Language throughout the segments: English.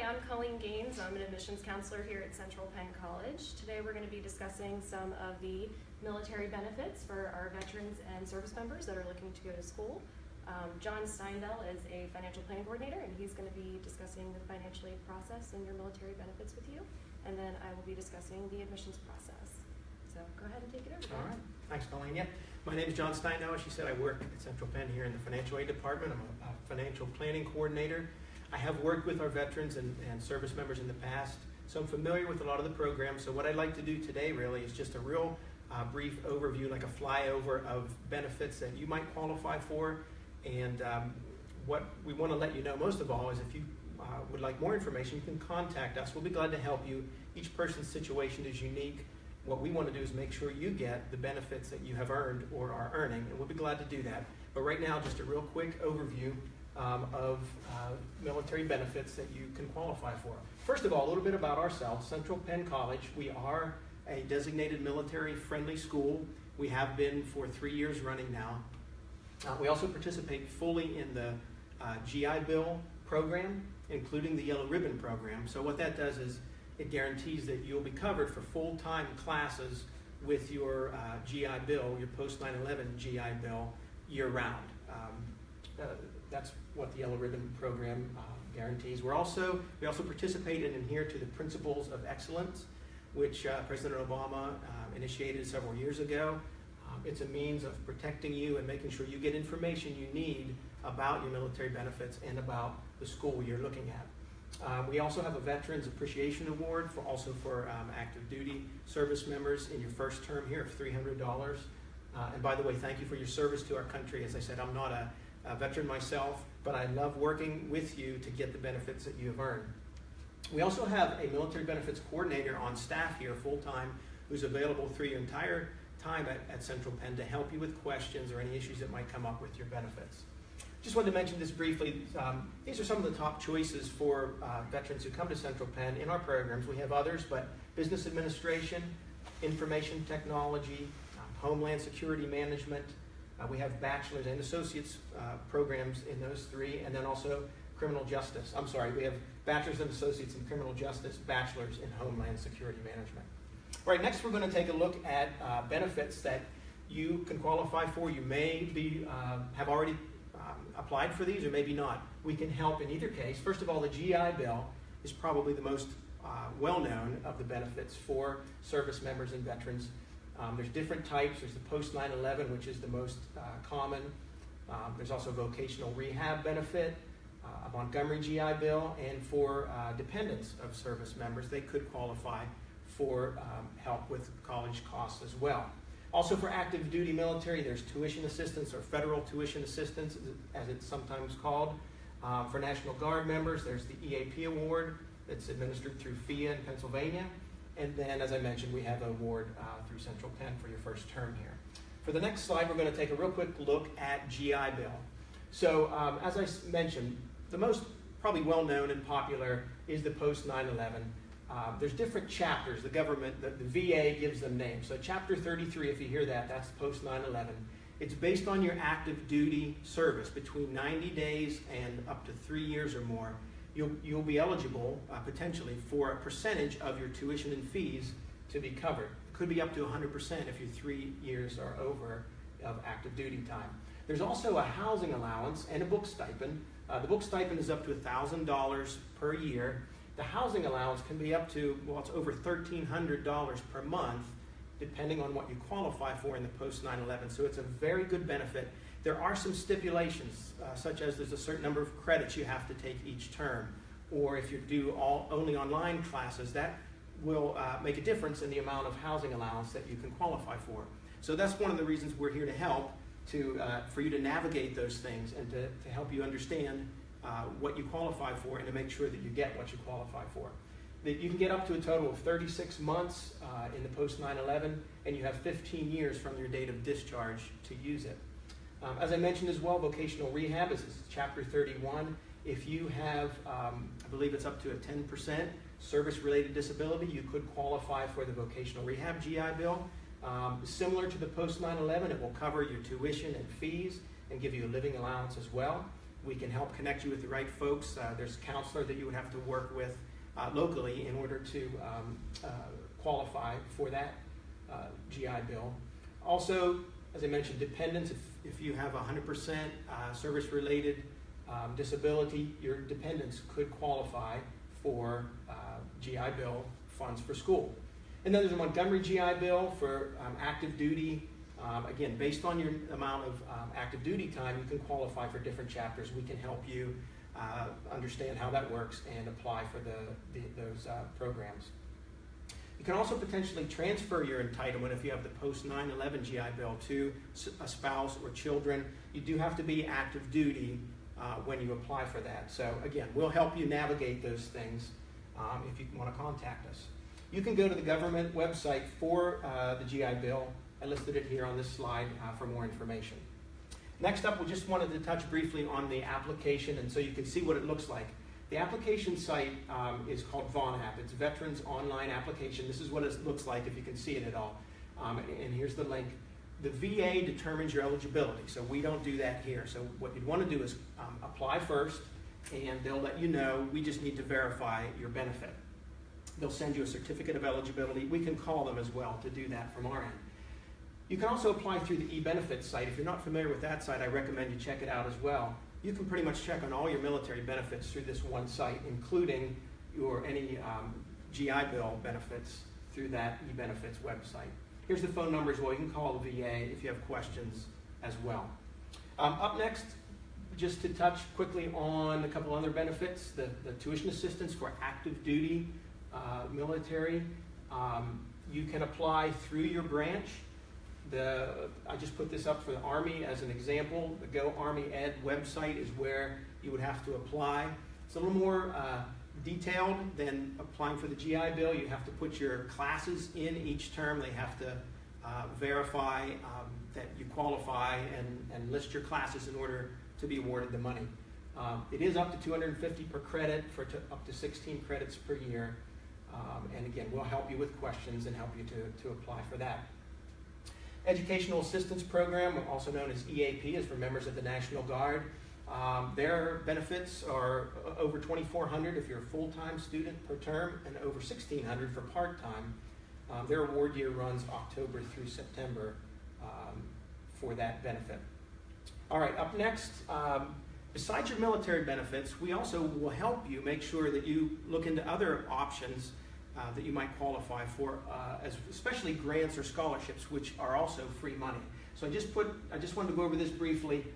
I'm Colleen Gaines. I'm an admissions counselor here at Central Penn College. Today we're going to be discussing some of the military benefits for our veterans and service members that are looking to go to school. John Steindel is a financial planning coordinator, and he's going to be discussing the financial aid process and your military benefits with you. And then I will be discussing the admissions process. So go ahead and take it over. All right. Thanks, Colleen. Yeah. My name is John Steindel. As she said, I work at Central Penn here in the financial aid department. I'm a financial planning coordinator. I have worked with our veterans and service members in the past, so I'm familiar with a lot of the programs. So what I'd like to do today really is just a real brief overview, like a flyover of benefits that you might qualify for. And what we want to let you know most of all is if you would like more information, you can contact us. We'll be glad to help you. Each person's situation is unique. What we want to do is make sure you get the benefits that you have earned or are earning, and we'll be glad to do that. But right now, just a real quick overview of military benefits that you can qualify for. First of all, a little bit about ourselves. Central Penn College, we are a designated military-friendly school. We have been for 3 years running now. We also participate fully in the GI Bill program, including the Yellow Ribbon program. So what that does is it guarantees that you'll be covered for full-time classes with your GI Bill, your post-9/11 GI Bill, year-round. That's what the Yellow Ribbon program guarantees. We also participate and adhere to the Principles of Excellence, which President Obama initiated several years ago. It's a means of protecting you and making sure you get information you need about your military benefits and about the school you're looking at. We also have a Veterans Appreciation Award for active duty service members in your first term here of $300. And by the way, thank you for your service to our country. As I said, I'm not a veteran myself, but I love working with you to get the benefits that you have earned. We also have a military benefits coordinator on staff here full-time who's available through your entire time at Central Penn to help you with questions or any issues that might come up with your benefits. Just wanted to mention this briefly. These are some of the top choices for veterans who come to Central Penn in our programs. We have others, but business administration, information technology, homeland security management. We have bachelor's and associate's programs in those three, and then also criminal justice. We have bachelor's and associates in criminal justice, bachelor's in homeland security management. All right, next we're going to take a look at benefits that you can qualify for. You may have already applied for these or maybe not. We can help in either case. First of all, the GI Bill is probably the most well-known of the benefits for service members and veterans. There's different types. There's the post-9/11, which is the most common. There's also vocational rehab benefit, a Montgomery GI Bill, and for dependents of service members, they could qualify for help with college costs as well. Also for active duty military, there's tuition assistance or federal tuition assistance, as it's sometimes called. For National Guard members, there's the EAP award that's administered through FIA in Pennsylvania. And then, as I mentioned, we have an award through Central Penn for your first term here. For the next slide, we're going to take a real quick look at GI Bill. So, as I mentioned, the most probably well-known and popular is the post-9/11. There's different chapters. The government, the VA gives them names. So Chapter 33, if you hear that, that's post-9/11. It's based on your active duty service between 90 days and up to 3 years or more. You'll be eligible, potentially, for a percentage of your tuition and fees to be covered. It could be up to 100% if your 3 years are over of active duty time. There's also a housing allowance and a book stipend. The book stipend is up to $1,000 per year. The housing allowance can be up to, well, it's over $1,300 per month, depending on what you qualify for in the post-9/11. So it's a very good benefit. There are some stipulations, such as there's a certain number of credits you have to take each term, or if you do only online classes, that will make a difference in the amount of housing allowance that you can qualify for. So that's one of the reasons we're here to help, for you to navigate those things and to help you understand what you qualify for and to make sure that you get what you qualify for. That you can get up to a total of 36 months in the post-9/11, and you have 15 years from your date of discharge to use it. As I mentioned as well, vocational rehab is Chapter 31. If you have, I believe it's up to a 10% service-related disability, you could qualify for the vocational rehab GI Bill. Similar to the post-9/11, it will cover your tuition and fees and give you a living allowance as well. We can help connect you with the right folks. There's a counselor that you would have to work with locally in order to qualify for that GI Bill. Also, as I mentioned, dependents, if you have 100% service-related disability, your dependents could qualify for GI Bill funds for school. And then there's a Montgomery GI Bill for active duty. Again, based on your amount of active duty time, you can qualify for different chapters. We can help you understand how that works and apply for those programs. You can also potentially transfer your entitlement if you have the post 9/11 GI Bill to a spouse or children. You do have to be active duty when you apply for that. So again, we'll help you navigate those things if you want to contact us. You can go to the government website for the GI Bill. I listed it here on this slide for more information. Next up, we just wanted to touch briefly on the application, and so you can see what it looks like. The application site is called VAUGN-App. It's Veterans Online Application. This is what it looks like if you can see it at all. And here's the link. The VA determines your eligibility, so we don't do that here. So what you'd want to do is apply first, and they'll let you know. We just need to verify your benefit. They'll send you a certificate of eligibility. We can call them as well to do that from our end. You can also apply through the e-benefits site. If you're not familiar with that site, I recommend you check it out as well. You can pretty much check on all your military benefits through this one site, including any GI Bill benefits through that e-benefits website. Here's the phone number as well. You can call the VA if you have questions as well. Up next, just to touch quickly on a couple other benefits, the tuition assistance for active duty military. You can apply through your branch. I just put this up for the Army as an example. The Go Army Ed website is where you would have to apply. It's a little more detailed than applying for the GI Bill. You have to put your classes in each term. They have to verify that you qualify and list your classes in order to be awarded the money. It is up to 250 per credit for up to 16 credits per year. And again, we'll help you with questions and help you to apply for that. Educational Assistance Program, also known as EAP, is for members of the National Guard. Their benefits are over $2,400 if you're a full-time student per term and over $1,600 for part-time. Their award year runs October through September for that benefit. All right, up next, besides your military benefits, we also will help you make sure that you look into other options that you might qualify for, especially grants or scholarships, which are also free money. So I just wanted to go over this briefly.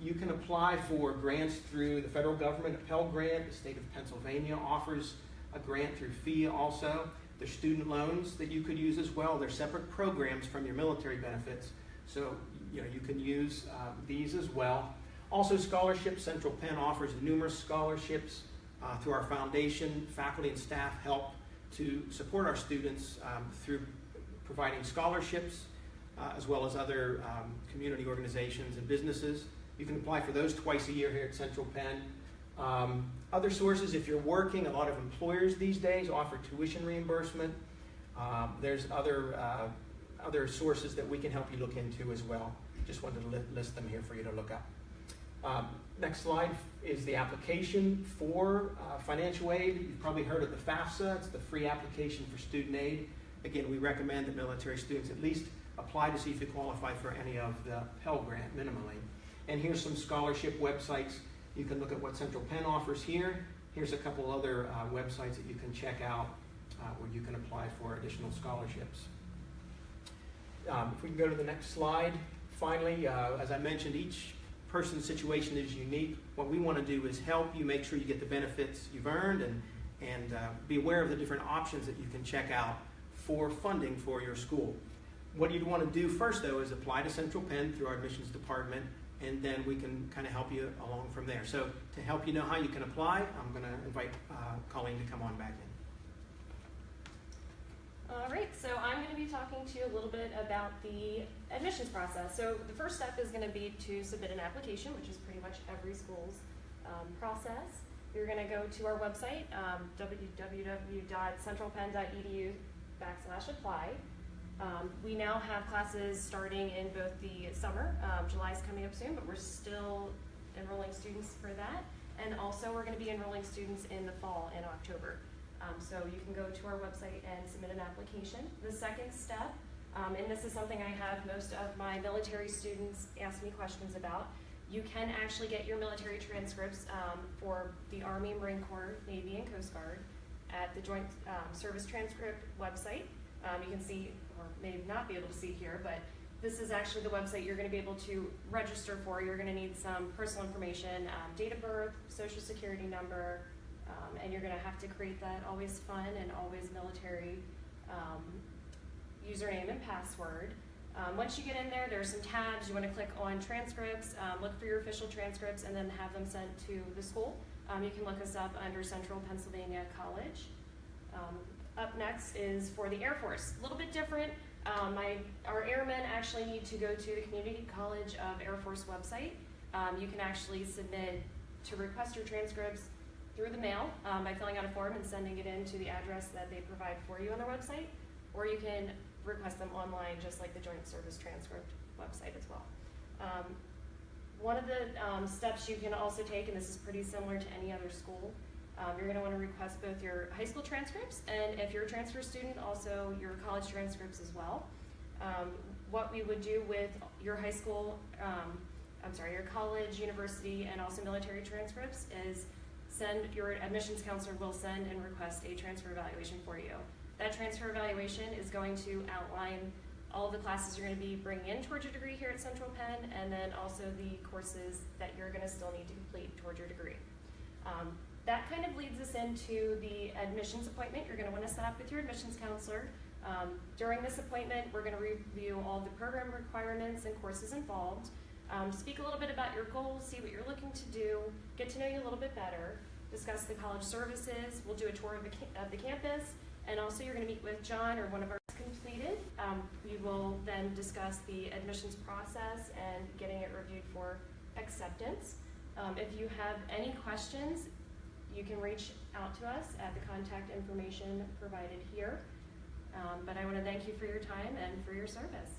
You can apply for grants through the federal government, a Pell Grant. The state of Pennsylvania offers a grant through FEA also. There's student loans that you could use as well. They're separate programs from your military benefits. So you can use these as well. Also scholarships. Central Penn offers numerous scholarships through our foundation. Faculty and staff help to support our students through providing scholarships as well as other community organizations and businesses. You can apply for those twice a year here at Central Penn. Other sources, if you're working, a lot of employers these days offer tuition reimbursement. There's other sources that we can help you look into as well. Just wanted to list them here for you to look up. Next slide is the application for financial aid. You've probably heard of the FAFSA. It's the free application for student aid. Again, we recommend that military students at least apply to see if you qualify for any of the Pell Grant minimally. And here's some scholarship websites. You can look at what Central Penn offers here. Here's a couple other websites that you can check out where you can apply for additional scholarships. If we can go to the next slide. Finally, as I mentioned, each person's situation is unique. What we want to do is help you make sure you get the benefits you've earned and be aware of the different options that you can check out for funding for your school. What you'd want to do first, though, is apply to Central Penn through our admissions department, and then we can kind of help you along from there. So to help you know how you can apply, I'm going to invite Colleen to come on back in. All right, so I'm going to be talking to you a little bit about the admissions process. So the first step is going to be to submit an application, which is pretty much every school's process. You're going to go to our website, www.centralpenn.edu/apply. We now have classes starting in both the summer. July's coming up soon, but we're still enrolling students for that. And also we're going to be enrolling students in the fall in October. So you can go to our website and submit an application. The second step, and this is something I have most of my military students ask me questions about, you can actually get your military transcripts for the Army, Marine Corps, Navy, and Coast Guard at the Joint Service Transcript website. You can see, or may not be able to see here, but this is actually the website you're going to be able to register for. You're going to need some personal information, date of birth, social security number, and you're going to have to create that always fun and always military username and password. Once you get in there, there's some tabs. You want to click on transcripts, look for your official transcripts, and then have them sent to the school. You can look us up under Central Pennsylvania College. Up next is for the Air Force. A little bit different. Our airmen actually need to go to the Community College of Air Force website. You can actually submit to request your transcripts through the mail by filling out a form and sending it in to the address that they provide for you on their website, or you can request them online just like the Joint Service Transcript website as well. One of the steps you can also take, and this is pretty similar to any other school, you're going to want to request both your high school transcripts, and if you're a transfer student, also your college transcripts as well. What we would do with your high school, your college, university, and also military transcripts is your admissions counselor will send and request a transfer evaluation for you. That transfer evaluation is going to outline all the classes you're going to be bringing in towards your degree here at Central Penn, and then also the courses that you're going to still need to complete towards your degree. That kind of leads us into the admissions appointment you're going to want to set up with your admissions counselor. During this appointment, we're going to review all the program requirements and courses involved, speak a little bit about your goals, see what you're looking to do, get to know you a little bit better, discuss the college services, we'll do a tour of the campus, and also you're going to meet with John or one of our completed. We will then discuss the admissions process and getting it reviewed for acceptance. If you have any questions, you can reach out to us at the contact information provided here. But I want to thank you for your time and for your service.